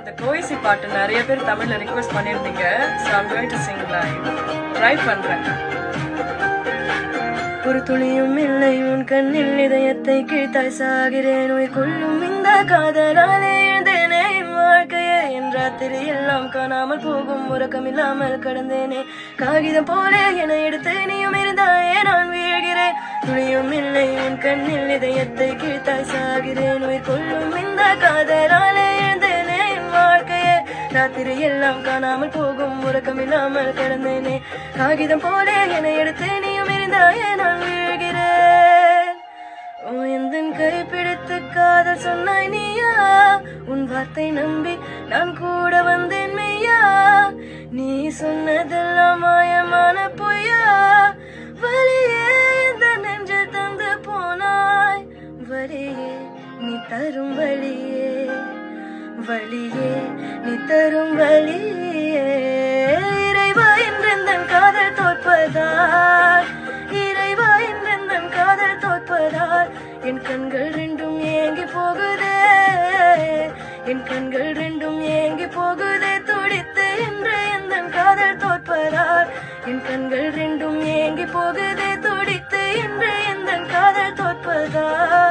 இந்த கோயிசி பாட்டு நிறைய பேர் தமிழ்ல ரிக்வெஸ்ட் பண்ணிருந்தீங்க. So I'm going to sing live. Try பண்றேன். ஒரு துளியும் இல்லை உன் கண்ணில் இதயத்தை கிழித்தாய் சாகிறேன் உயிர் கொள்ளும் இந்த காதலாலே எழுந்தேனே என் வாழ்க்கையே என் ராத்திரி எல்லாம் காணாமல் போகும் உறக்கம் இல்லாமல் கடந்தேனே காகிதம் போல என எடுத்து நீயும் இருந்தாயே நான் வீழ்கிறேன் துளியும் இல்லை உன் கண்ணில் இதயத்தை கிழித்தாய் சாகிறேன் உயிர் கொள்ளும் இந்த காதலாலே எழுந்தேனே என் வாழ்க்கையே ராத்திரி எல்லாம் காணாமல் போகும் உறக்கம் இல்லாமல் கடந்தேனே காகிதம் போல என எடுத்து நீயும் இருந்தாயே நான் வீழ்கிறேன் எந்தன் கை பிடித்து காதல் சொன்னாய் நீயா உன் வார்த்தை நம்பி நான் கூட வந்தேன் மெய்யா நீ சொன்னதெல்லாம் மாயமான பொய்யா வலியே இந்த நெஞ்சில் தந்து போனாய் வலியே நீ தரும் வலியே வலியே நீ தரும் வலியே இறைவா என்றெந்தன் காதல் தோற்பதால் இறைவா என்றெந்தன் காதல் தோற்பதால் என் கண்கள் ரெண்டும் ஏங்கி போகுதே என் கண்கள் ரெண்டும் ஏங்கி போகுதே துடித்து என்று எந்தன் காதல் தோற்பதால் என் கண்கள் ரெண்டும் ஏங்கி போகுதே துடித்து என்று எந்தன் காதல் தோற்பதால்